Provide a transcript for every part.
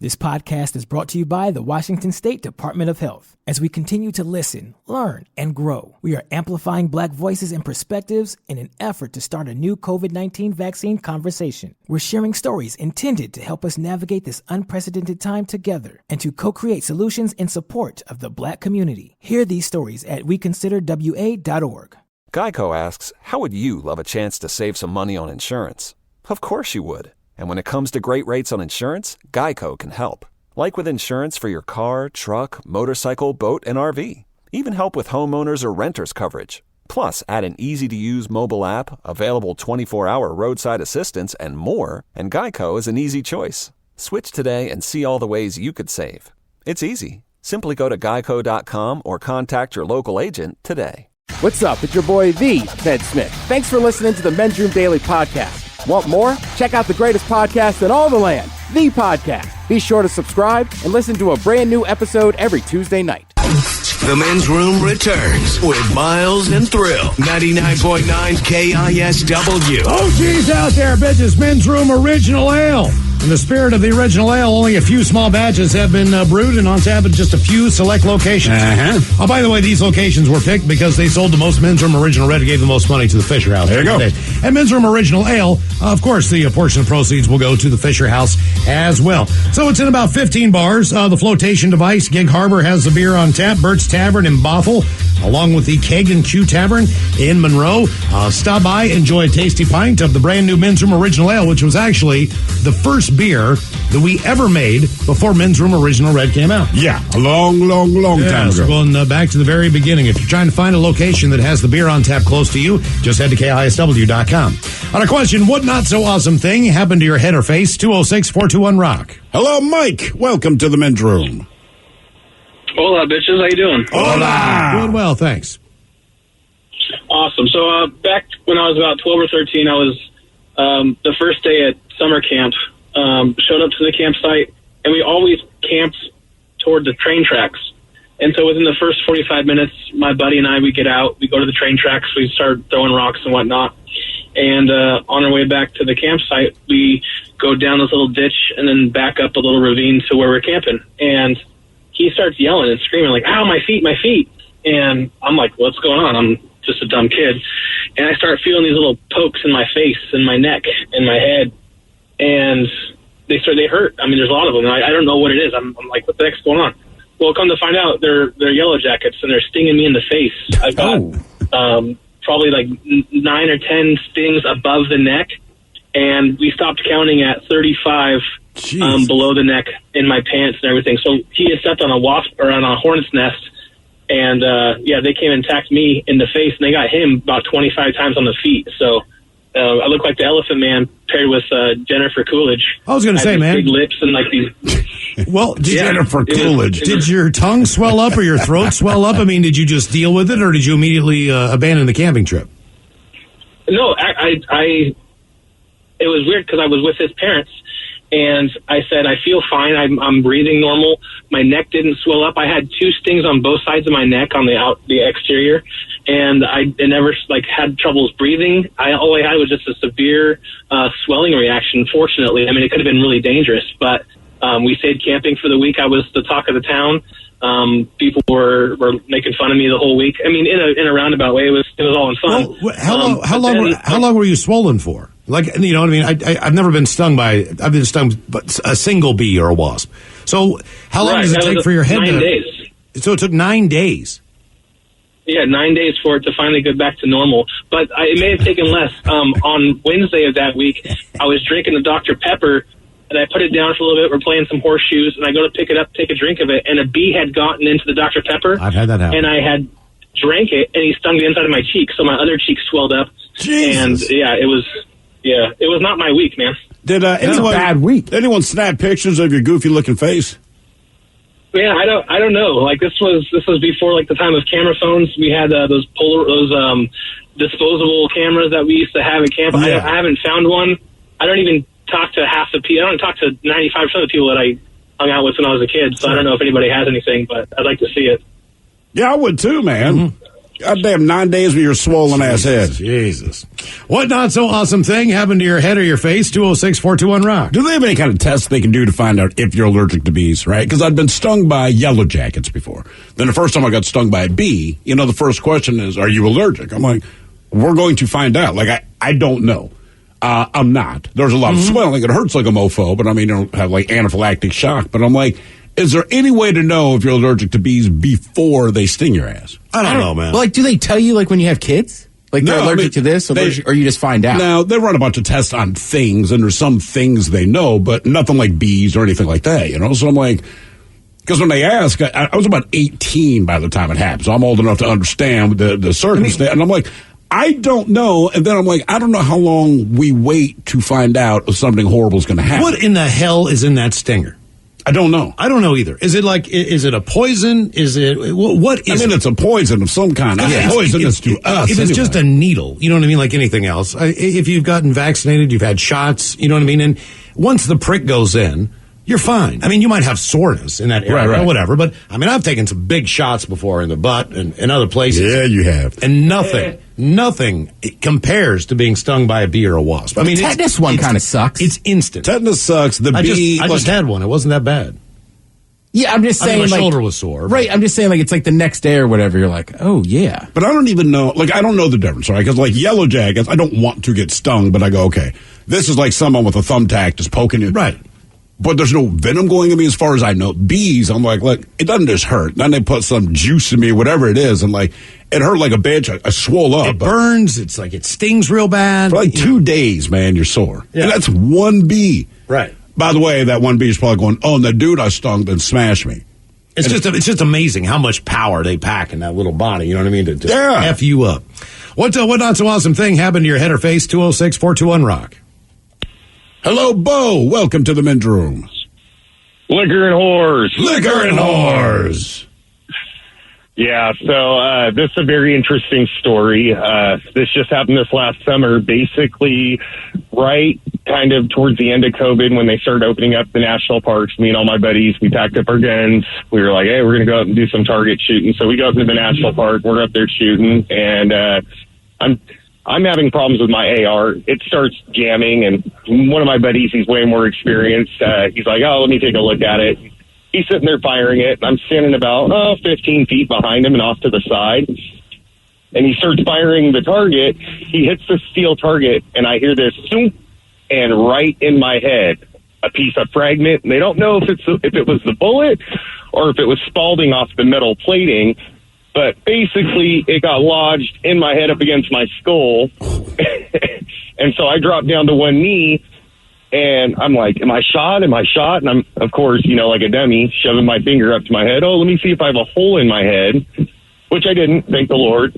This podcast is brought to you by the Washington State Department of Health. As we continue to listen, learn, and grow, we are amplifying Black voices and perspectives in an effort to start a new COVID-19 vaccine conversation. We're sharing stories intended to help us navigate this unprecedented time together and to co-create solutions in support of the Black community. Hear these stories at weconsiderwa.org. Geico asks, how would you love a chance to save some money on insurance? Of course you would. And when it comes to great rates on insurance, Geico can help. Like with insurance for your car, truck, motorcycle, boat, and RV. Even help with homeowners or renters coverage. Plus, add an easy-to-use mobile app, available 24-hour roadside assistance, and more, and Geico is an easy choice. Switch today and see all the ways you could save. It's easy. Simply go to geico.com or contact your local agent today. What's up? It's your boy, The Ted Smith. Thanks for listening to the Men's Room Daily Podcast. Want more? Check out the greatest podcast in all the land, The Podcast. Be sure to subscribe and listen to a brand new episode every Tuesday night. The Men's Room returns with Miles and Thrill. 99.9 KISW. Oh, geez, out there, bitches. Men's Room Original Ale. In the spirit of the original ale, only a few small batches have been brewed and on tap at just a few select locations. Oh, by the way, these locations were picked because they sold the most Men's Room Original Red, gave the most money to the Fisher House. There you go. And Men's Room Original Ale, of course, the portion of proceeds will go to the Fisher House as well. So it's in about 15 bars. The flotation device, Gig Harbor, has the beer on tap. Burt's Tavern in Bothell, along with the Keg and Q Tavern in Monroe. Stop by, enjoy a tasty pint of the brand new Men's Room Original Ale, which was actually the first beer that we ever made before Men's Room Original Red came out. Yeah, a long time ago. So going back to the very beginning. If you're trying to find a location that has the beer on tap close to you, just head to KISW.com. On a question, what not so awesome thing happened to your head or face? 206-421-ROCK. Hello, Mike. Welcome to the Men's Room. Hola, bitches. How you doing? Hola. Doing well, thanks. Awesome. So back when I was about 12 or 13, I was the first day at summer camp. Showed up to the campsite, and we always camped toward the train tracks. And so within the first 45 minutes, my buddy and I, we get out, we go to the train tracks, we start throwing rocks and whatnot. And on our way back to the campsite, we go down this little ditch and then back up a little ravine to where we're camping. And he starts yelling and screaming, like, ow, my feet, my feet. And I'm like, what's going on? I'm just a dumb kid. And I start feeling these little pokes in my face and my neck and my head. And they hurt. I mean, there's a lot of them. I don't know what it is. I'm like, what the heck's going on? Well, come to find out, they're yellow jackets, and they're stinging me in the face. I've got probably like 9 or 10 stings above the neck, and we stopped counting at 35 below the neck in my pants and everything. So he had stepped on a wasp or on a hornet's nest, and they came and attacked me in the face, and they got him about 25 times on the feet. So I look like the Elephant Man paired with Jennifer Coolidge. I was going to say, man, big lips and like these. Well, Jennifer Coolidge. Did your tongue swell up or your throat swell up? I mean, did you just deal with it, or did you immediately abandon the camping trip? No, I it was weird because I was with his parents, and I said, I feel fine. I'm breathing normal. My neck didn't swell up. I had 2 stings on both sides of my neck on the exterior, and I never had troubles breathing. All I had was just a severe swelling reaction. Fortunately, I mean, it could have been really dangerous, but we stayed camping for the week. I was the talk of the town. People were making fun of me the whole week. I mean, in a roundabout way, it was all in fun. Well, how long were you swollen for? Like, you know what I mean? I've never been stung by a single bee or a wasp. So how long does it take for your head 9 days. So it took 9 days. Yeah, 9 days for it to finally get back to normal. But it may have taken less. On Wednesday of that week, I was drinking a Dr. Pepper, and I put it down for a little bit. We're playing some horseshoes, and I go to pick it up, take a drink of it, and a bee had gotten into the Dr. Pepper. I've had that happen. And I had drank it, and he stung the inside of my cheek, so my other cheek swelled up. Jesus. And, it was not my week, man. Did It's a bad week. Did anyone snap pictures of your goofy-looking face? Yeah, I don't know. Like this was before like the time of camera phones. We had those disposable cameras that we used to have at camp. Yeah. I haven't found one. I don't even talk to half the people. I don't talk to 95% of the people that I hung out with when I was a kid. So I don't know if anybody has anything, but I'd like to see it. Yeah, I would too, man. Mm-hmm. goddamn 9 days with your swollen ass head. Jesus. What not so awesome thing happened to your head or your face? 206-421-ROCK. Do they have any kind of test they can do to find out if you're allergic to bees, right? Because I've been stung by yellow jackets before. Then the first time I got stung by a bee, the first question is, are you allergic? I'm like, we're going to find out. Like, I don't know. I'm not. There's a lot of swelling. It hurts like a mofo, but you don't have like anaphylactic shock. But I'm like, is there any way to know if you're allergic to bees before they sting your ass? I don't know, man. Well, do they tell you when you have kids? They're allergic to this, or you just find out? Now, they run a bunch of tests on things, and there's some things they know, but nothing like bees or anything like that, So I'm like, because when they ask, I was about 18 by the time it happened, so I'm old enough to understand the circumstance, and I'm like, I don't know, and then I'm like, I don't know how long we wait to find out if something horrible is going to happen. What in the hell is in that stinger? I don't know. I don't know either. Is it is it a poison? Is it, what is it? It's a poison of some kind. It's poisonous to us. If it's just a needle, you know what I mean, like anything else. If you've gotten vaccinated, you've had shots, you know what I mean? And once the prick goes in, you're fine. You might have soreness in that area or whatever, but, I've taken some big shots before in the butt and other places. Yeah, you have. And nothing compares to being stung by a bee or a wasp. The tetanus one kind of sucks. It's instant. Tetanus sucks. I just had one. It wasn't that bad. Yeah, I'm just saying, my shoulder was sore. Right, I'm just saying, it's like the next day or whatever. You're like, oh, yeah. But I don't even know, I don't know the difference, right? Because, yellow jackets, I don't want to get stung, but I go, okay, this is like someone with a thumbtack just poking you. Right. But there's no venom going in me as far as I know. Bees, I'm like, look, it doesn't just hurt. Then they put some juice in me, whatever it is, and, it hurt like a bitch. I swole up. It burns. It's like it stings real bad. For 2 days, man, you're sore. Yeah. And that's one bee. Right. By the way, that one bee is probably going, oh, and the dude I stung then smashed me. It's just amazing how much power they pack in that little body. You know what I mean? To F you up. What not so awesome thing happened to your head or face? 206-421-ROCK. Hello, Bo. Welcome to the men's room. Liquor and whores. Liquor and whores. Yeah, so this is a very interesting story. This just happened this last summer, basically right kind of towards the end of COVID when they started opening up the national parks. Me and all my buddies, we packed up our guns. We were like, hey, we're going to go up and do some target shooting. So we go up to the national park. We're up there shooting, and I'm having problems with my AR. It starts jamming, and one of my buddies, he's way more experienced. He's like, oh, let me take a look at it. He's sitting there firing it. I'm standing about 15 feet behind him and off to the side. And he starts firing the target. He hits the steel target, and I hear this, and right in my head, a piece of fragment. And they don't know if it was the bullet or if it was Spalding off the metal plating. But basically, it got lodged in my head up against my skull. And so I dropped down to one knee, and I'm like, am I shot? Am I shot? And I'm, of course, like a dummy, shoving my finger up to my head. Oh, let me see if I have a hole in my head, which I didn't, thank the Lord.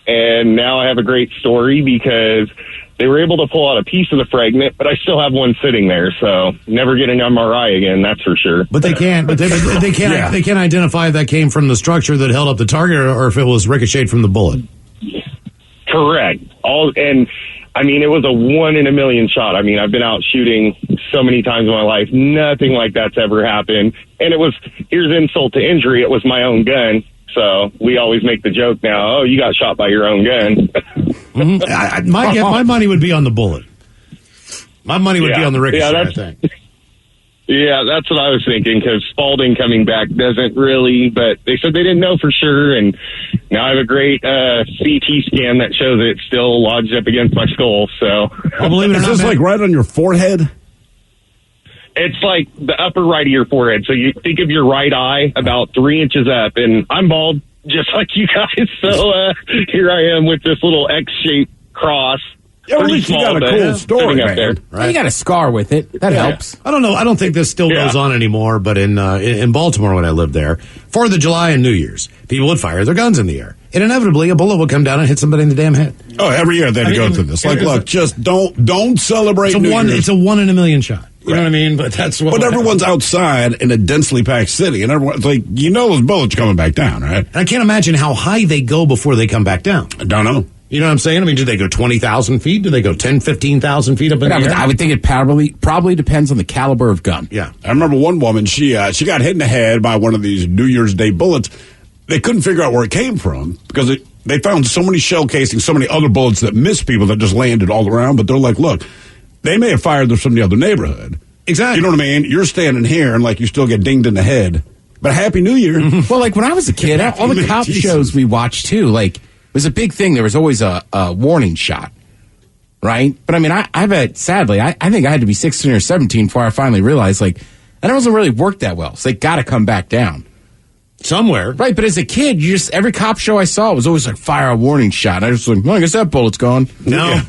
And now I have a great story because they were able to pull out a piece of the fragment, but I still have one sitting there, so never get an MRI again, that's for sure. But they can't. But they can't. Yeah. They can't identify if that came from the structure that held up the target, or if it was ricocheted from the bullet. Correct. It was a 1 in a million shot. I've been out shooting so many times in my life. Nothing like that's ever happened. And here's insult to injury. It was my own gun. So we always make the joke now, oh, you got shot by your own gun. Mm-hmm. My money would be on the bullet. My money would be on the ricochet, I think. Yeah, that's what I was thinking, because Spalding coming back doesn't really, but they said they didn't know for sure, and now I have a great CT scan that shows it still lodged up against my skull, so. Well, believe it or not, is this right on your forehead? It's like the upper right of your forehead, so you think of your right eye about 3 inches up, and I'm bald, just like you guys, so here I am with this little X-shaped cross. Yeah, at least you got a cool story, man. There. Right. You got a scar with it. That helps. I don't know. I don't think this still goes on anymore, but in Baltimore when I lived there, 4th of July and New Year's, people would fire their guns in the air. And inevitably, a bullet would come down and hit somebody in the damn head. Oh, every year they go through this. Look, just don't celebrate New Year's. It's a 1 in a million shot. You know what I mean? But that's what. But everyone's outside in a densely packed city, and everyone's like, those bullets coming back down, right? And I can't imagine how high they go before they come back down. I don't know. You know what I'm saying? Do they go 20,000 feet? Do they go 10, 15,000 feet up in the air? I would think it probably depends on the caliber of gun. Yeah. I remember one woman, she got hit in the head by one of these New Year's Day bullets. they couldn't figure out where it came from because they found so many shell casings, so many other bullets that missed people that just landed all around. But they're like, look, they may have fired them from the other neighborhood. Exactly. You know what I mean? You're standing here and like you still get dinged in the head. But Happy New Year. Well, like when I was a kid, all the cop shows we watched too, like it was a big thing. There was always a warning shot, right? But I mean, I bet sadly, I think I had to be 16 or 17 before I finally realized like that doesn't really work that well. So they got to come back down somewhere, right? But as a kid, you just every cop show I saw was always like fire a warning shot. And I just like, well, I guess that bullet's gone. No, yeah.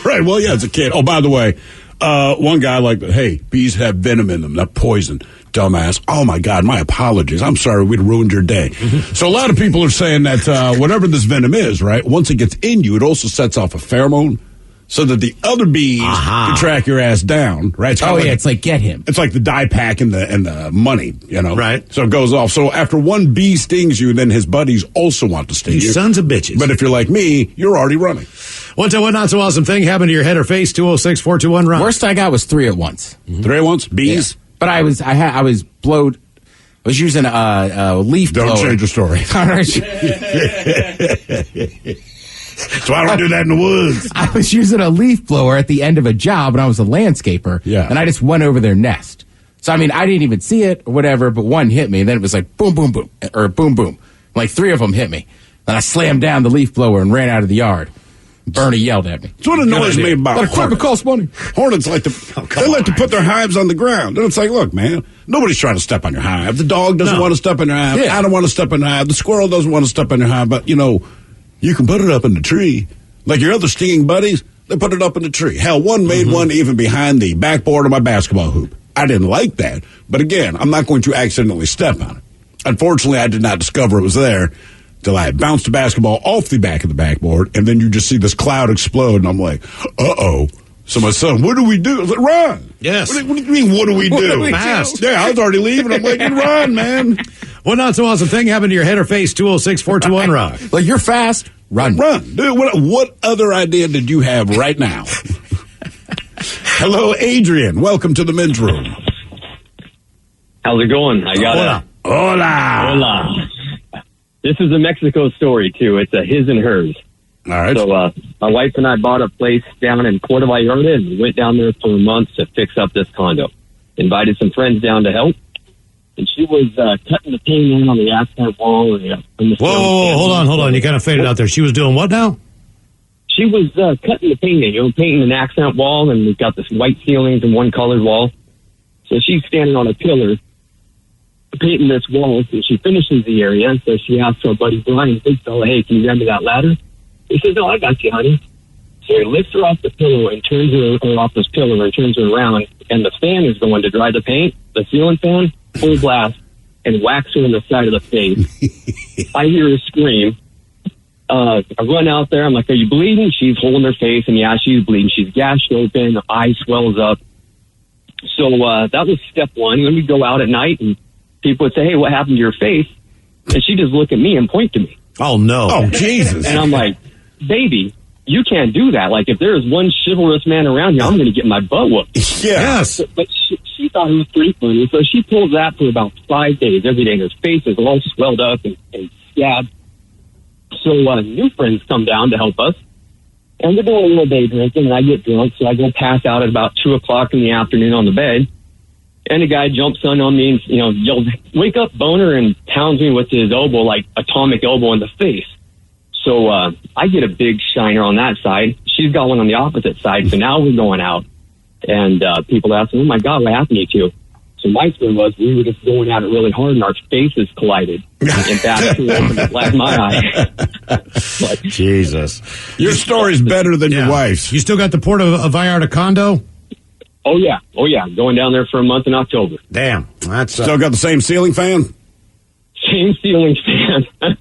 Right? Well, yeah, as a kid. Oh, by the way, one guy like, hey, bees have venom in them, not poison. Dumbass. Oh, my God, my apologies. I'm sorry we'd ruined your day. So a lot of people are saying that whatever this venom is, right, once it gets in you, it also sets off a pheromone so that the other bees can track your ass down, right? It's like get him. It's like the dye pack and the money, you know? Right. So it goes off. So after one bee stings you, then his buddies also want to sting you. Sons of bitches. But if you're like me, you're already running. What not so awesome thing happened to your head or face? 206-421-RON. Worst I got was 3 at once. 3 at once? Bees? Yeah. But I was blowed. I was using a leaf blower. Don't change your story. So I don't do that in the woods. I was using a leaf blower at the end of a job, and I was a landscaper. Yeah. And I just went over their nest. So, I mean, I didn't even see it or whatever, but one hit me, and then it was like boom, boom, boom, or boom, boom. Like 3 of them hit me. Then I slammed down the leaf blower and ran out of the yard. Bernie yelled at me. That's what annoys me about That equipment costs money. Hornets like to put their hives on the ground. And it's like, look, man, nobody's trying to step on your hive. The dog doesn't want to step on your hive. Yeah. I don't want to step on your hive. The squirrel doesn't want to step on your hive. But, you know, you can put it up in the tree. Like your other stinging buddies, they put it up in the tree. Hell, one made one even behind the backboard of my basketball hoop. I didn't like that. But again, I'm not going to accidentally step on it. Unfortunately, I did not discover it was there till I bounced the basketball off the back of the backboard, and then you just see this cloud explode, and I'm like, uh-oh. So my son, what do we do? I was like, run. Yes. What do you mean, what do we do? Fast. Yeah, I was already leaving. I'm like, run, man. What not so awesome thing happened to your head or face? 206-421-RON. Like, you're fast. Run. Run. Dude, what other idea did you have right now? Hello, Adrian. Welcome to the men's room. How's it going? I got Hola. This is a Mexico story, too. It's a his and hers. All right. So my wife and I bought a place down in Puerto Vallarta, and we went down there for a month to fix up this condo. Invited some friends down to help, and she was cutting the paint on the asphalt wall. Whoa, hold on. You kind of faded out there. She was doing what now? She was cutting the paint in, painting an accent wall, and we've got this white ceilings and one colored wall. So she's standing on a pillar painting this wall, so she finishes the area. So she asks her buddy Brian, big fella, hey, can you grab me that ladder? He says, no, I got you, honey. So he lifts her off the pillow and turns her off this pillow and turns her around, and the fan is going to dry the paint, the ceiling fan, full blast, and whacks her in the side of the face. I hear her scream. I run out there. I'm like, are you bleeding? She's holding her face, and yeah, she's bleeding. She's gashed open. Her eye swells up. So that was step one. Then we go out at night, and people would say, hey, what happened to your face? And she'd just look at me and point to me. Oh, no. Oh, Jesus. And I'm like, baby, you can't do that. Like, if there is one chivalrous man around here, I'm going to get my butt whooped. Yes. But she thought it was pretty funny. So she pulls that for about 5 days every day. Her face is all swelled up and scabbed. So new friends come down to help us. And we're doing a little day drinking, and I get drunk. So I go pass out at about 2 o'clock in the afternoon on the bed. And a guy jumps on me and, yells, wake up, boner, and pounds me with his elbow, like atomic elbow in the face. So I get a big shiner on that side. She's got one on the opposite side. So now we're going out. And people ask me, oh, my God, what happened to you? So my story was we were just going at it really hard, and our faces collided. And that's who opened to black my eye. But, Jesus. Your story's better than your wife's. You still got the Puerto Vallarta condo? Oh, yeah. Going down there for a month in October. Damn. That's Still got the same ceiling fan? Same ceiling fan.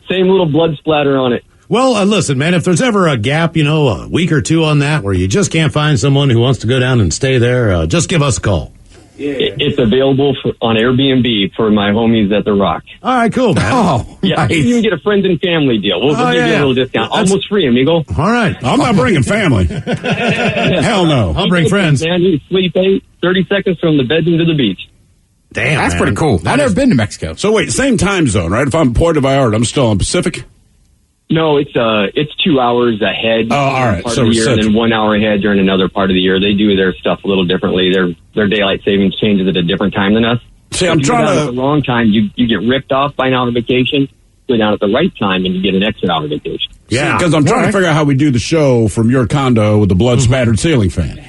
Same little blood splatter on it. Well, listen, man, if there's ever a gap, a week or two on that where you just can't find someone who wants to go down and stay there, just give us a call. It's available on Airbnb for my homies at The Rock. All right, cool, man. Oh, yeah, nice. You can get a friends and family deal. We'll give you a little discount. Almost free, amigo. All right. I'm not bringing family. Hell no. I'll bring friends. Man, you sleep 30 seconds from the bedroom to the beach. Damn, That's man. pretty cool. I've never been to Mexico. So wait, same time zone, right? If I'm Puerto Vallarta, I'm still on Pacific? No, it's 2 hours ahead. Oh, all right. Part So of the year, and Central. then 1 hour ahead during another part of the year. They do their stuff a little differently. Their daylight savings changes at a different time than us. See, If I'm you go trying down to... at the wrong time, you get ripped off by an hour vacation. Go down at the right time, and you get an extra hour vacation. Yeah. Because I'm trying to figure out how we do the show from your condo with the blood-spattered ceiling fan.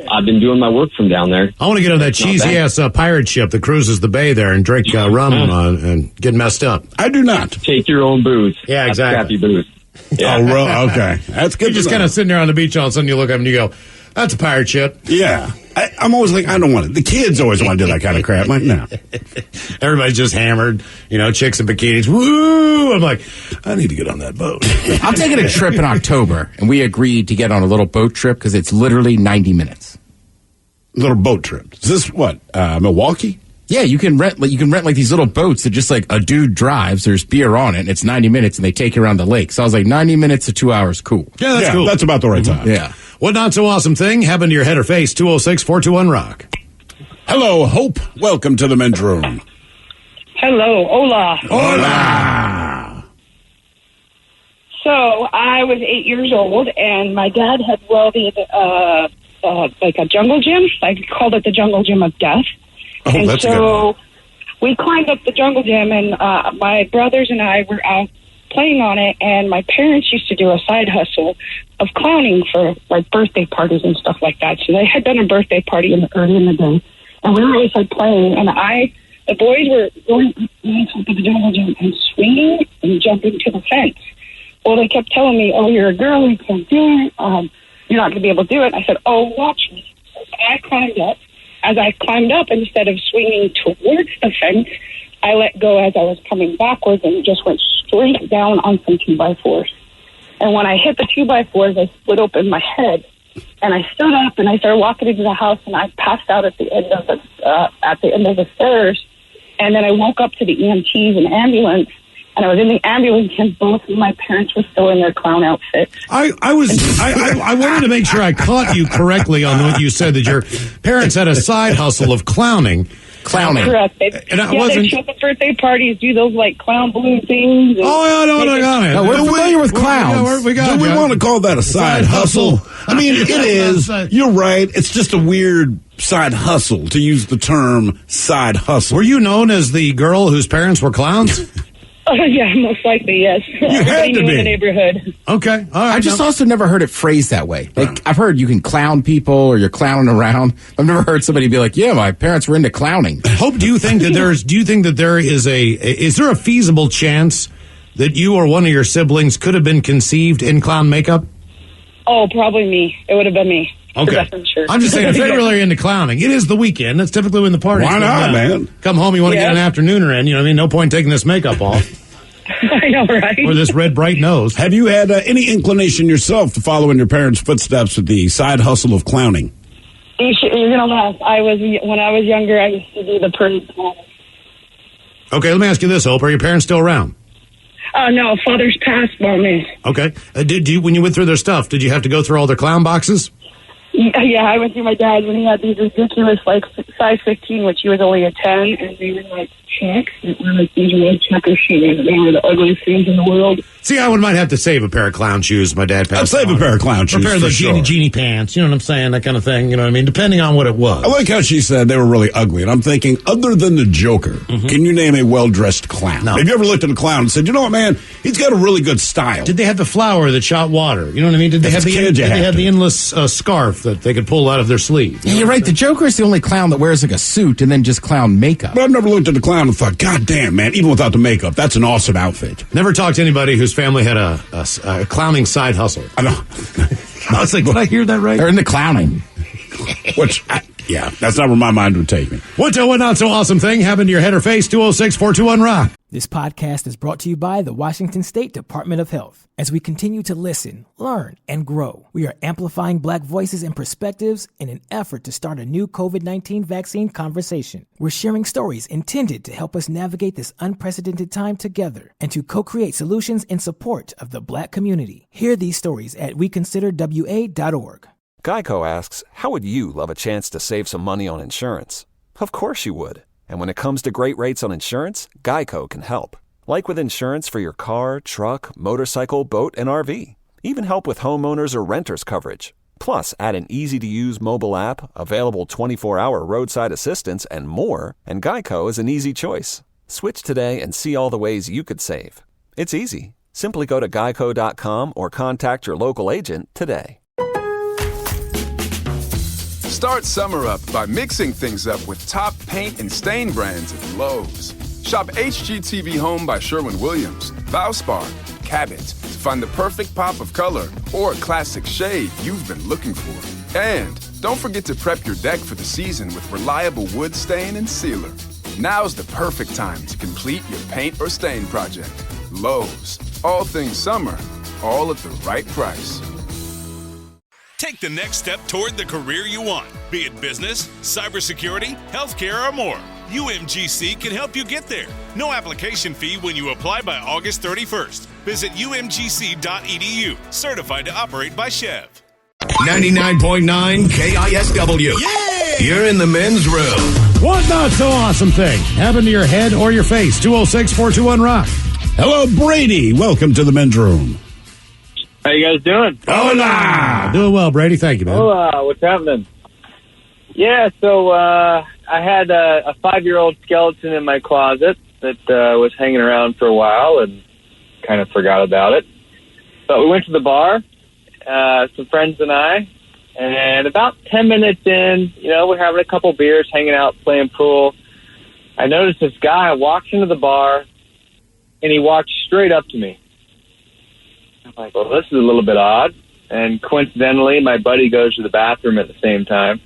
I've been doing my work from down there. I want to get on that It's not cheesy-ass pirate ship that cruises the bay there and drink rum and get messed up. I do not. Take your own booze. Yeah, That's exactly. crappy booze. Yeah. Oh, really? Okay. That's good. You're just kind of sitting there on the beach, all of a sudden you look up and you go, that's a pirate ship. Yeah. I'm always like, I don't want it. The kids always want to do that kind of crap. I'm like, no. Everybody's just hammered, chicks in bikinis. Woo! I'm like, I need to get on that boat. I'm taking a trip in October, and we agreed to get on a little boat trip because it's literally 90 minutes. Little boat trip. Is this what? Milwaukee? Yeah, you can rent like these little boats that just like a dude drives. There's beer on it, and it's 90 minutes, and they take you around the lake. So I was like, 90 minutes to 2 hours, cool. Yeah, that's cool. That's about the right time. Yeah. What not so awesome thing happened to your head or face? 206-421-ROCK. Hello, Hope. Welcome to the men's room. Hello, hola. Hola. So I was 8 years old, and my dad had welded like a jungle gym. I called it the jungle gym of death. Oh, and that's so we climbed up the jungle gym, and my brothers and I were out playing on it, and my parents used to do a side hustle of clowning for like birthday parties and stuff like that. So they had done a birthday party early in the day, and we were always like playing, and the boys were going to the jungle gym and swinging and jumping to the fence. Well, they kept telling me, oh, you're a girl, you can't do it, you're not going to be able to do it. I said, oh, watch me. So I climbed up. As I climbed up, instead of swinging towards the fence, I let go as I was coming backwards and just went straight down on some 2x4s. And when I hit the 2x4s, I split open my head. And I stood up and I started walking into the house, and I passed out at the end of the stairs. And then I woke up to the EMTs and ambulance. And I was in the ambulance, and both of my parents were still in their clown outfits. I wanted to make sure I caught you correctly on what you said, that your parents had a side hustle of clowning. Correct. They show up at birthday parties, do those like clown balloon things. I got it. No, we're familiar with clowns. We want to call that a side hustle? I mean, it is. You're right. It's just a weird side hustle, to use the term side hustle. Were you known as the girl whose parents were clowns? Yeah, most likely, yes. You had to knew be. in the neighborhood. Okay, all right. I just also never heard it phrased that way. Like, I've heard you can clown people or you're clowning around. I've never heard somebody be like, yeah, my parents were into clowning. Hope, do you think that there is there a feasible chance that you or one of your siblings could have been conceived in clown makeup? Oh, probably me. It would have been me. Okay. Sure. I'm just saying, if you're really into clowning, it is the weekend. That's typically when the party's Why going not, down. man? Come home, you want to get an afternooner in. You know what I mean? No point taking this makeup off. I know, right? Or this red bright nose. Have you had any inclination yourself to follow in your parents' footsteps with the side hustle of clowning? You're going to laugh. When I was younger, I used to do the parade clown. Okay, let me ask you this, Hope. Are your parents still around? No, father's passed on me. Okay. Did you, when you went through their stuff, did you have to go through all their clown boxes? Yeah, I went through my dad when he had these ridiculous, like, size 15, which he was only a 10, and they were, like, checks. That were, like, these red checker shoes. They were the ugliest things in the world. See, I might have to save a pair of clown shoes. My dad passed. I'd save a pair of clown shoes, a pair of for the sure. genie pants. You know what I'm saying? That kind of thing. You know what I mean? Depending on what it was. I like how she said they were really ugly, and I'm thinking, other than the Joker, can you name a well-dressed clown? No. Have you ever looked at a clown and said, you know what, man, he's got a really good style? Did they have the flower that shot water? You know what I mean? Did they have the endless scarf that they could pull out of their sleeve? Yeah, you're right. The Joker is the only clown that wears like a suit and then just clown makeup. But I've never looked at a clown and thought, God damn, man, even without the makeup, that's an awesome outfit. Never talked to anybody whose family had a clowning side hustle. I know. I was like, did I hear that right? They're into clowning. Which, yeah, that's not where my mind would take me. What not so awesome thing happened to your head or face? 206-421-ROCK. This podcast is brought to you by the Washington State Department of Health. As we continue to listen, learn, and grow, we are amplifying Black voices and perspectives in an effort to start a new COVID-19 vaccine conversation. We're sharing stories intended to help us navigate this unprecedented time together and to co-create solutions in support of the Black community. Hear these stories at weconsiderwa.org. Geico asks, how would you love a chance to save some money on insurance? Of course you would. And when it comes to great rates on insurance, Geico can help. Like with insurance for your car, truck, motorcycle, boat, and RV. Even help with homeowners or renters coverage. Plus, add an easy-to-use mobile app, available 24-hour roadside assistance, and more, and Geico is an easy choice. Switch today and see all the ways you could save. It's easy. Simply go to geico.com or contact your local agent today. Start summer up by mixing things up with top paint and stain brands at Lowe's. Shop HGTV Home by Sherwin-Williams, Valspar, Cabot to find the perfect pop of color or classic shade you've been looking for. And don't forget to prep your deck for the season with reliable wood stain and sealer. Now's the perfect time to complete your paint or stain project. Lowe's, all things summer, all at the right price. Take the next step toward the career you want, be it business, cybersecurity, healthcare, or more. UMGC can help you get there. No application fee when you apply by August 31st. Visit umgc.edu, certified to operate by Chev. 99.9 KISW. Yay! You're in the men's room. What not so awesome thing happened to your head or your face? 206-421-ROCK. Hello, Brady. Welcome to the men's room. How you guys doing? Hola! Doing well, Brady. Thank you, man. Hola, what's happening? Yeah, so I had a 5-year-old skeleton in my closet that was hanging around for a while and kind of forgot about it. But we went to the bar, some friends and I, and about 10 minutes in, we're having a couple beers, hanging out, playing pool. I noticed this guy walks into the bar, and he walked straight up to me. I'm like, well, this is a little bit odd. And coincidentally, my buddy goes to the bathroom at the same time.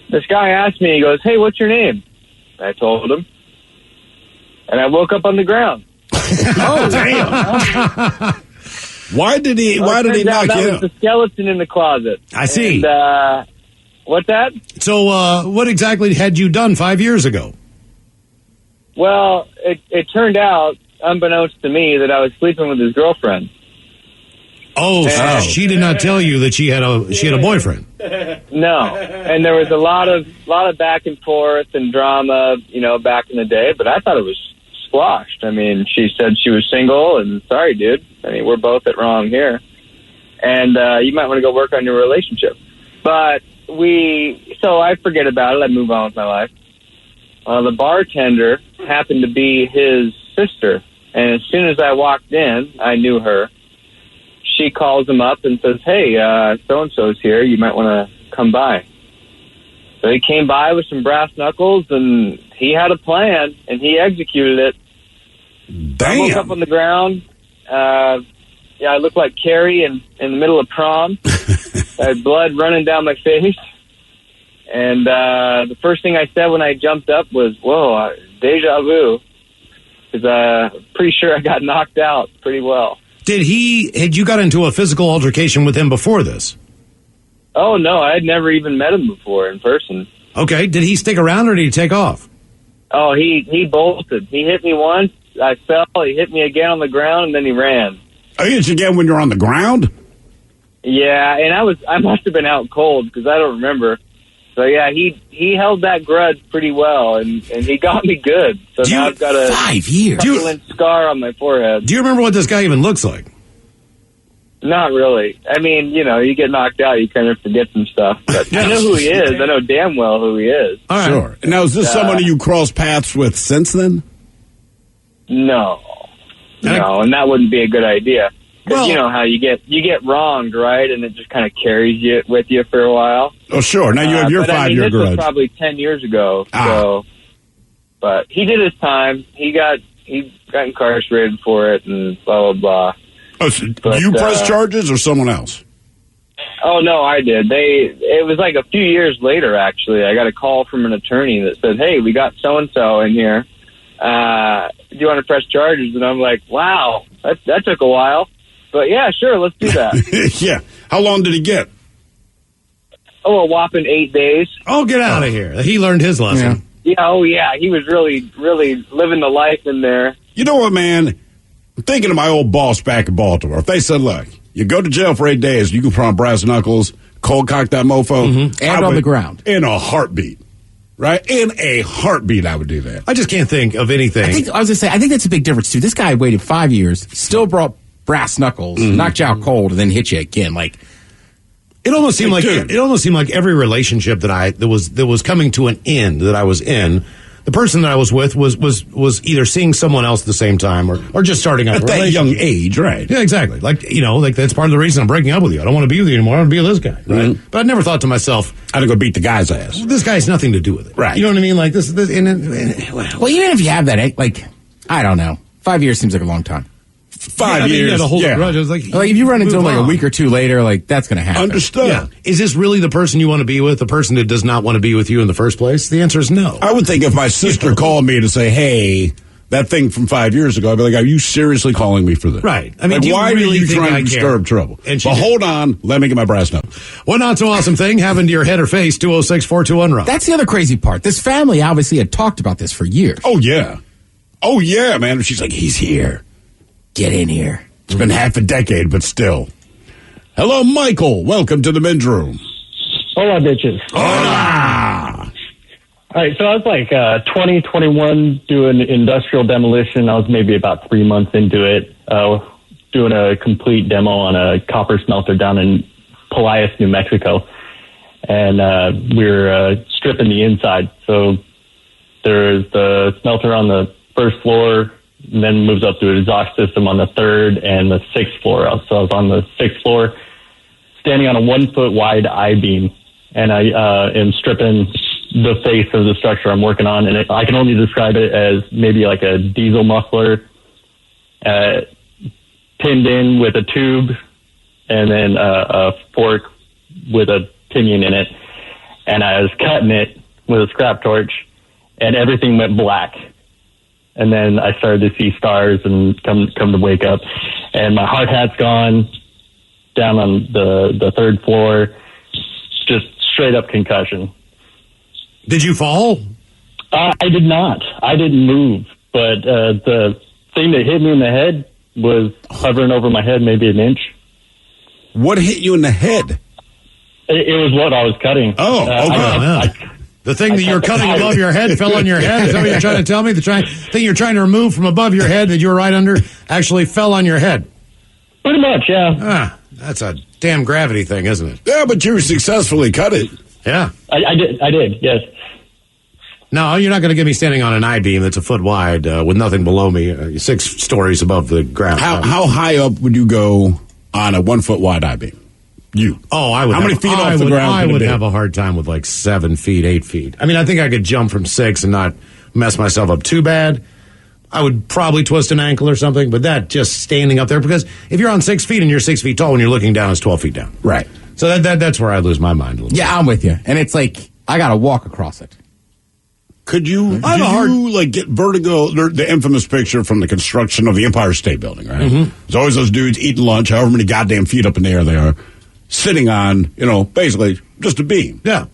This guy asked me, he goes, hey, what's your name? I told him. And I woke up on the ground. Oh, damn. Why did he knock you out? That was the skeleton in the closet. I see. And, what's that? So what exactly had you done 5 years ago? Well, it turned out, unbeknownst to me, that I was sleeping with his girlfriend. Oh, so she did not tell you that she had a boyfriend. No, and there was a lot of back and forth and drama, back in the day. But I thought it was squashed. I mean, she said she was single, and sorry, dude. I mean, we're both at wrong here, and you might want to go work on your relationship. But so I forget about it. I move on with my life. The bartender happened to be his sister, and as soon as I walked in, I knew her. She calls him up and says, hey, so-and-so's here. You might want to come by. So he came by with some brass knuckles, and he had a plan, and he executed it. Damn. I woke up on the ground. I looked like Carrie in the middle of prom. I had blood running down my face. And the first thing I said when I jumped up was, whoa, deja vu. Because I'm pretty sure I got knocked out pretty well. Had you got into a physical altercation with him before this? Oh, no, I had never even met him before in person. Okay, did he stick around or did he take off? Oh, he bolted. He hit me once, I fell, he hit me again on the ground, and then he ran. Oh, he hit you again when you're on the ground? Yeah, and I must have been out cold because I don't remember. So, yeah, he held that grudge pretty well, and he got me good. So now I've got a 5 years scar on my forehead. Do you remember what this guy even looks like? Not really. I mean, you get knocked out, you kind of forget some stuff. But I know who he is. I know damn well who he is. All right. Sure. Now, is this someone you crossed paths with since then? No, and that wouldn't be a good idea. Because you know how you get wronged, right? And it just kind of carries you with you for a while. Oh, sure. Now you have your 5-year grudge. This was probably 10 years ago. So, but he did his time. He got incarcerated for it, and blah blah blah. Oh, so you pressed charges or someone else? Oh no, I did. It was like a few years later. Actually, I got a call from an attorney that said, "Hey, we got so and so in here. Do you want to press charges?" And I'm like, "Wow, that took a while." But yeah, sure, let's do that. Yeah. How long did he get? Oh, a whopping 8 days. Oh, get out of here. He learned his lesson. Yeah. Oh, yeah. He was really, really living the life in there. You know what, man? I'm thinking of my old boss back in Baltimore. If they said, look, you go to jail for 8 days, you can put on brass knuckles, cold cock that mofo. And on the ground. In a heartbeat. Right? In a heartbeat, I would do that. I just can't think of anything. I was going to say, I think that's a big difference, too. This guy waited 5 years, still brought brass knuckles, knocked you out cold, and then hit you again. Like, it almost seemed like every relationship that was coming to an end that I was in, the person that I was with was either seeing someone else at the same time or just starting out at that young age, right? Yeah, exactly. Like, that's part of the reason I'm breaking up with you. I don't want to be with you anymore. I want to be with this guy, right? Mm-hmm. But I never thought to myself, I'd go beat the guy's ass. This guy has nothing to do with it, right? You know what I mean? Like this. Well, even if you have that, like, I don't know, 5 years seems like a long time. 5 years. To hold a grudge. I was like if you run into him like a week or two later, like that's going to happen. Understood. Yeah. Is this really the person you want to be with? The person that does not want to be with you in the first place? The answer is no. I would think if my sister called me to say, "Hey, that thing from 5 years ago," I'd be like, "Are you seriously calling me for this?" Right. I mean, like, why really are you trying to stir up trouble? But hold on, let me get my brass knuckles. What not so awesome thing happened to your head or face? 206-421-ROCK. That's the other crazy part. This family obviously had talked about this for years. Oh yeah, man. She's like, "He's here. Get in here." It's been half a decade, but still. Hello, Michael. Welcome to the men's room. Hola, bitches. Hola. All right, so I was like 2021 doing industrial demolition. I was maybe about 3 months into it, doing a complete demo on a copper smelter down in Pelias, New Mexico. And we were stripping the inside. So there's the smelter on the first floor, and then moves up to an exhaust system on the third and the sixth floor. So I was on the sixth floor, standing on a 1 foot wide I-beam, and I am stripping the face of the structure I'm working on, and I can only describe it as maybe like a diesel muffler pinned in with a tube, and then a fork with a pinion in it. And I was cutting it with a scrap torch, and everything went black. And then I started to see stars and come to wake up. And my hard hat's gone, down on the third floor, just straight up concussion. Did you fall? I did not. I didn't move. But the thing that hit me in the head was hovering over my head maybe an inch. What hit you in the head? It was what I was cutting. Oh, okay. The thing that you're cutting above your head fell on your head? Is that what you're trying to tell me? The thing you're trying to remove from above your head that you were right under actually fell on your head? Pretty much, yeah. That's a damn gravity thing, isn't it? Yeah, but you successfully cut it. Yeah. I did, yes. No, you're not going to get me standing on an I-beam that's a foot wide with nothing below me, 6 stories above the ground. How high up would you go on a 1 foot wide I-beam? You. Oh, I would. How many feet off the ground? I would have a hard time with like 7 feet, 8 feet. I mean, I think I could jump from 6 and not mess myself up too bad. I would probably twist an ankle or something, but that just standing up there, because if you're on 6 feet and you're 6 feet tall and you're looking down, it's 12 feet down. Right. So that's where I lose my mind a little bit. Yeah, I'm with you. And it's like, I got to walk across it. Could you, get vertigo, the infamous picture from the construction of the Empire State Building, right? Mm-hmm. There's always those dudes eating lunch, however many goddamn feet up in the air they are, sitting on, basically just a beam. Yeah.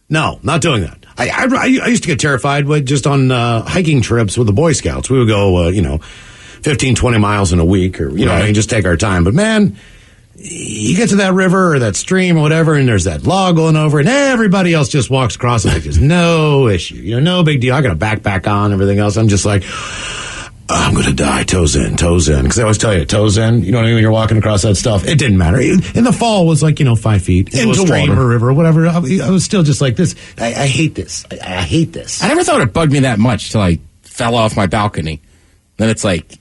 No, not doing that. I used to get terrified just on hiking trips with the Boy Scouts. We would go, 15, 20 miles in a week or, just take our time. But, man, you get to that river or that stream or whatever, and there's that log going over, and everybody else just walks across it like there's no issue. No big deal. I got a backpack on, everything else. I'm just like, I'm going to die, toes in. Because I always tell you, toes in, you know what I mean, when you're walking across that stuff. It didn't matter. In the fall, it was like, 5 feet into a stream or river or whatever. I was still just like this. I hate this. I hate this. I never thought it bugged me that much till I fell off my balcony. Then it's like,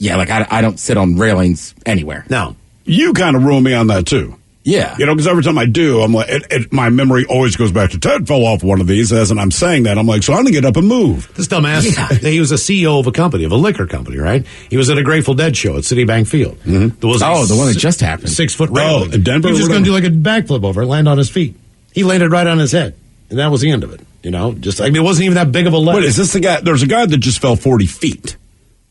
I don't sit on railings anywhere. No. You kind of ruined me on that, too. Yeah. Because every time I do, I'm like, my memory always goes back to Ted fell off one of these. As I'm saying that, I'm like, so I'm going to get up and move. This dumbass, he was a CEO of a liquor company, right? He was at a Grateful Dead show at Citibank Field. Mm-hmm. There was the one that just happened. 6 foot railing. In Denver? He was just going to do like a backflip over and land on his feet. He landed right on his head. And that was the end of it. It wasn't even that big of a leap. Wait, is this the guy? There's a guy that just fell 40 feet.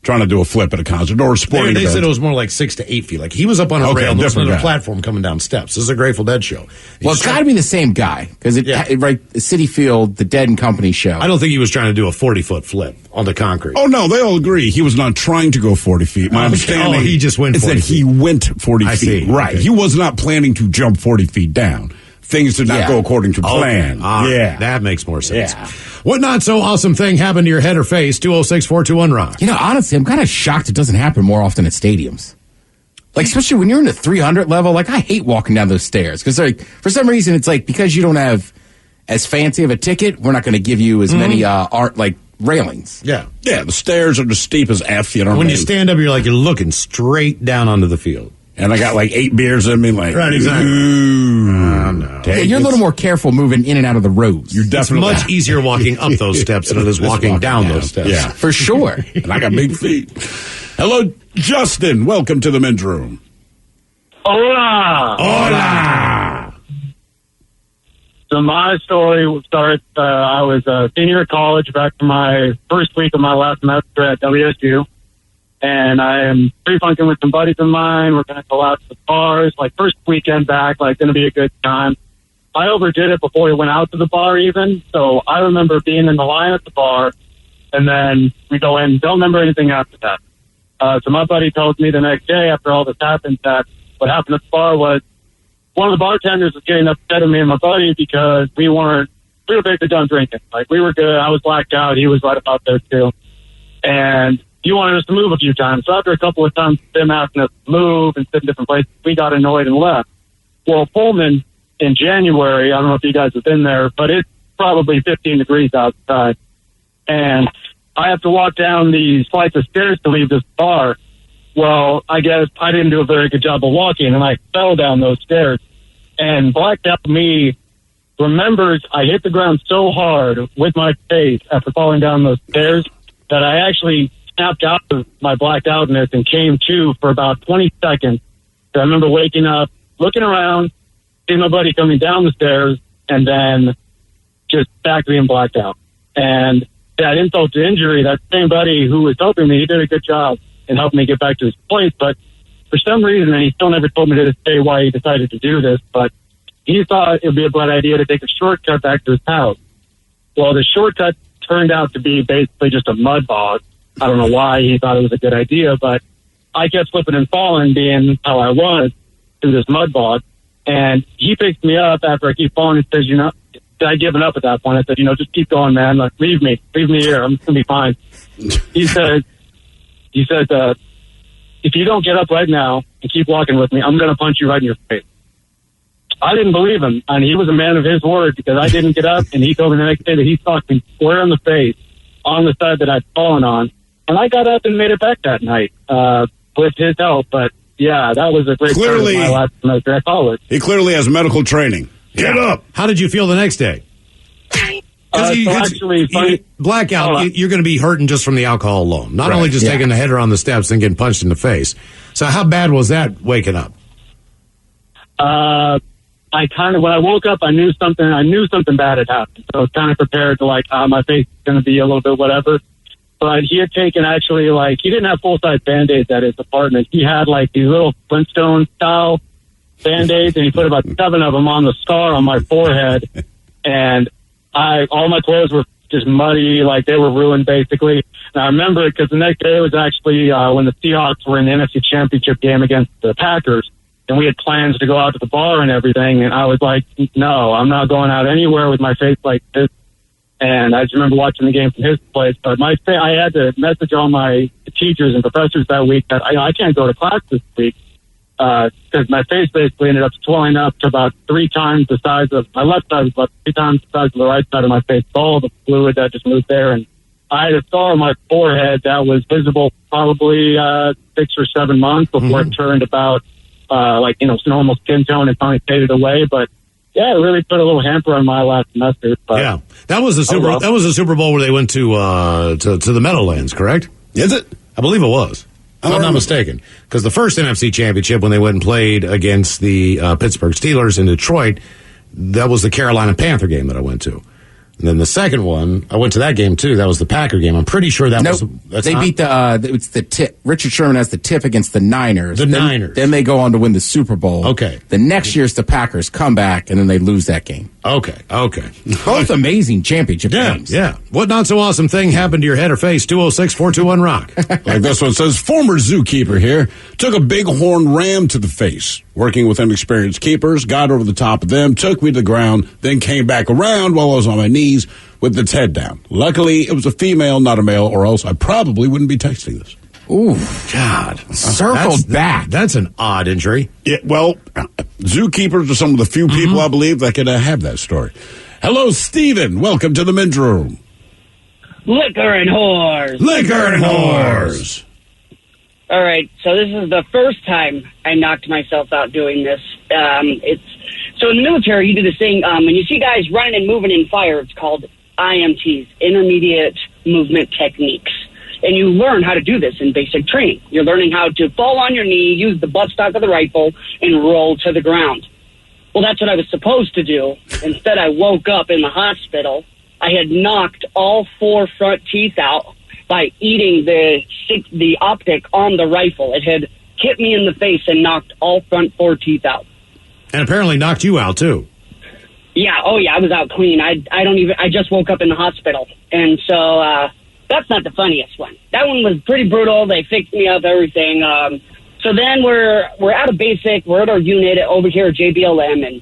Trying to do a flip at a concert or a sporting event. They said it was more like 6 to 8 feet. Like he was up on a rail, on a platform coming down steps. This is a Grateful Dead show. Well, it's got to be the same guy because the City Field, the Dead and Company show. I don't think he was trying to do a 40-foot flip on the concrete. Oh no, they all agree he was not trying to go 40 feet. My understanding, he just went. Is that he went 40 feet. Right, he was not planning to jump 40 feet down. things did not go according to plan. Okay. All right. Yeah. That makes more sense. Yeah. What not so awesome thing happened to your head or face? 206-421-ROCK. You know, honestly, I'm kind of shocked it doesn't happen more often at stadiums. Like, especially when you're in the 300 level, like, I hate walking down those stairs. Because, like, for some reason, it's like, because you don't have as fancy of a ticket, we're not going to give you as many, railings. Yeah. Yeah, the stairs are as steep as F, you know. When you stand up, you're looking straight down onto the field. And I got like 8 beers in me, like, right, exactly. No. Yeah, you're a little more careful moving in and out of the rows. You're definitely It's much easier walking up those steps than it is walking down those steps. Yeah, for sure. And I got big feet. Hello, Justin. Welcome to the men's room. Hola. Hola. So my story starts, I was a senior at college back in my first week of my last semester at WSU. And I am pre-funking with some buddies of mine. We're going to go out to the bars, like first weekend back, like going to be a good time. I overdid it before we went out to the bar even. So I remember being in the line at the bar, and then we go in, don't remember anything after that. So my buddy tells me the next day after all this happened that what happened at the bar was one of the bartenders was getting upset at me and my buddy because we were basically done drinking. Like, we were good. I was blacked out. He was right about there too. And he wanted us to move a few times. So after a couple of times, them asking us to move and sit in different places, we got annoyed and left. Well, Pullman in January, I don't know if you guys have been there, but it's probably 15 degrees outside. And I have to walk down these flights of stairs to leave this bar. Well, I guess I didn't do a very good job of walking, and I fell down those stairs. And blacked out me remembers I hit the ground so hard with my face after falling down those stairs that I actually snapped out of my blacked outness and came to for about 20 seconds. So I remember waking up, looking around, seeing my buddy coming down the stairs, and then just back to being blacked out. And that insult to injury, that same buddy who was helping me, he did a good job in helping me get back to his place. But for some reason, and he still never told me to this day why he decided to do this, but he thought it would be a bad idea to take a shortcut back to his house. Well, the shortcut turned out to be basically just a mud bog. I don't know why he thought it was a good idea, but I kept slipping and falling, being how I was, through this mud bog. And he picks me up after I keep falling and says, you know, I given up at that point. I said, you know, just keep going, man. Like, leave me here. I'm just going to be fine. He said, if you don't get up right now and keep walking with me, I'm going to punch you right in your face. I didn't believe him, and he was a man of his word because I didn't get up, and he told me the next day that he socked me square in the face on the side that I'd fallen on. And I got up and made it back that night with his help. But, yeah, that was a great start of my last semester at college. He clearly has medical training. Get up. How did you feel the next day? Blackout, you're going to be hurting just from the alcohol alone. Not only just taking the header on the steps and getting punched in the face. So how bad was that waking up? When I woke up, I knew something bad had happened. So I was kind of prepared to my face is going to be a little bit whatever. But he had taken he didn't have full-size Band-Aids at his apartment. He had these little Flintstone style Band-Aids, and he put about 7 of them on the scar on my forehead. And all my clothes were just muddy, they were ruined basically. And I remember it because the next day was actually when the Seahawks were in the NFC Championship game against the Packers. And we had plans to go out to the bar and everything. And I was like, no, I'm not going out anywhere with my face like this. And I just remember watching the game from his place. But I had to message all my teachers and professors that week that I can't go to class this week because my face basically ended up swelling up to about 3 times the size of my left side, was about 3 times the size of the right side of my face. All the fluid that just moved there. And I had a scar on my forehead that was visible probably 6 or 7 months before it turned about normal skin tone and finally faded away. But yeah, it really put a little hamper on my last semester. But, yeah, that was the Super Bowl where they went to the Meadowlands, correct? Is it? I believe it was. If I'm not mistaken. Because the first NFC Championship, when they went and played against the Pittsburgh Steelers in Detroit, that was the Carolina Panther game that I went to. And then the second one, I went to that game too. That was the Packer game. I'm pretty sure that they beat it's the tip. Richard Sherman has the tip against the Niners. Niners. Then they go on to win the Super Bowl. Okay. The next year's the Packers come back, and then they lose that game. Okay. Both amazing championship games. Yeah. What not so awesome thing happened to your head or face? 206-421-ROCK. Like this one says, former zookeeper here took a bighorn ram to the face. Working with inexperienced keepers, got over the top of them, took me to the ground, then came back around while I was on my knees with its head down. Luckily, it was a female, not a male, or else I probably wouldn't be texting this. Ooh, God. Circled back. That's an odd injury. Yeah, well, zookeepers are some of the few people I believe that could have that story. Hello, Stephen. Welcome to the men's room. Liquor and whores. All right, so this is the first time I knocked myself out doing this. So in the military, you do this thing. When you see guys running and moving in fire, it's called IMTs, Intermediate Movement Techniques. And you learn how to do this in basic training. You're learning how to fall on your knee, use the buttstock of the rifle, and roll to the ground. Well, that's what I was supposed to do. Instead, I woke up in the hospital. I had knocked all 4 front teeth out by eating the optic on the rifle. It had hit me in the face and knocked all front 4 teeth out. And apparently knocked you out, too. Yeah, I was out clean. I just woke up in the hospital. And so, that's not the funniest one. That one was pretty brutal. They fixed me up, everything. So then we're out of basic. We're at our unit over here at JBLM, and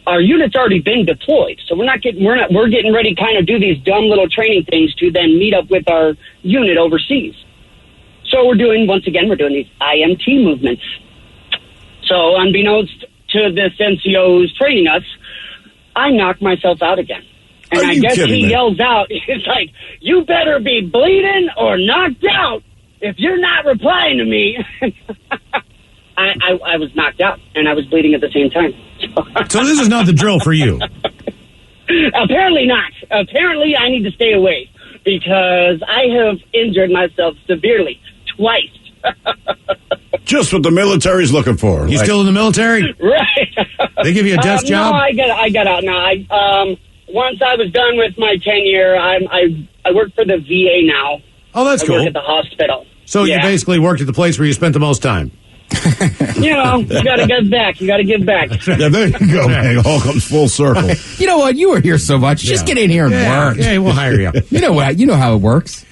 our unit's already been deployed. So we're getting ready to kind of do these dumb little training things to then meet up with our unit overseas. So we're doing these IMT movements. So unbeknownst to this NCO who's training us, I knocked myself out again. And I guess he yells out, it's like, you better be bleeding or knocked out if you're not replying to me. I was knocked out, and I was bleeding at the same time. So this is not the drill for you. Apparently not. Apparently I need to stay away because I have injured myself severely twice. Just what the military's looking for. You still in the military? Right. They give you a desk job? No, I got out now. Once I was done with my tenure, I work for the VA now. Oh, that's cool. I work at the hospital. So you basically worked at the place where you spent the most time. You got to give back. You got to give back. Yeah, there you go, man. It all comes full circle. You know what? You were here so much. Just get in here and work. Yeah, we'll hire you. You know what? You know how it works.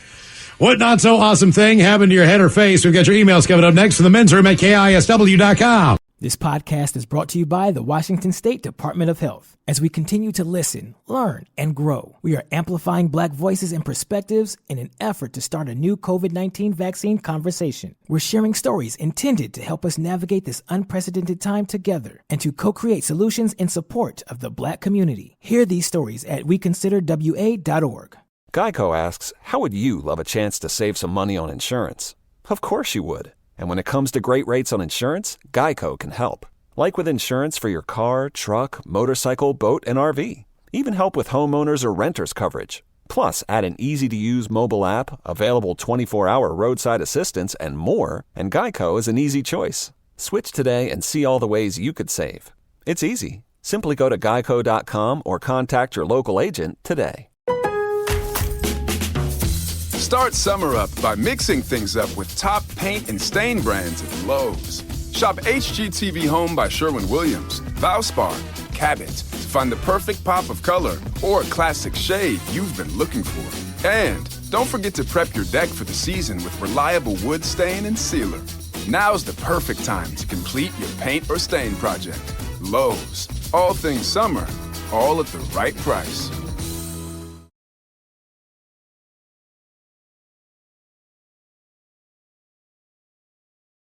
What not so awesome thing happened to your head or face? We've got your emails coming up next from the men's room at KISW.com. This podcast is brought to you by the Washington State Department of Health. As we continue to listen, learn, and grow, we are amplifying Black voices and perspectives in an effort to start a new COVID-19 vaccine conversation. We're sharing stories intended to help us navigate this unprecedented time together and to co-create solutions in support of the Black community. Hear these stories at weconsiderwa.org. Geico asks, how would you love a chance to save some money on insurance? Of course you would. And when it comes to great rates on insurance, Geico can help. Like with insurance for your car, truck, motorcycle, boat, and RV. Even help with homeowners or renters coverage. Plus, add an easy-to-use mobile app, available 24-hour roadside assistance, and more, and Geico is an easy choice. Switch today and see all the ways you could save. It's easy. Simply go to geico.com or contact your local agent today. Start summer up by mixing things up with top paint and stain brands at Lowe's. Shop HGTV Home by Sherwin-Williams, Valspar, Cabot to find the perfect pop of color or classic shade you've been looking for. And don't forget to prep your deck for the season with reliable wood stain and sealer. Now's the perfect time to complete your paint or stain project. Lowe's, all things summer, all at the right price.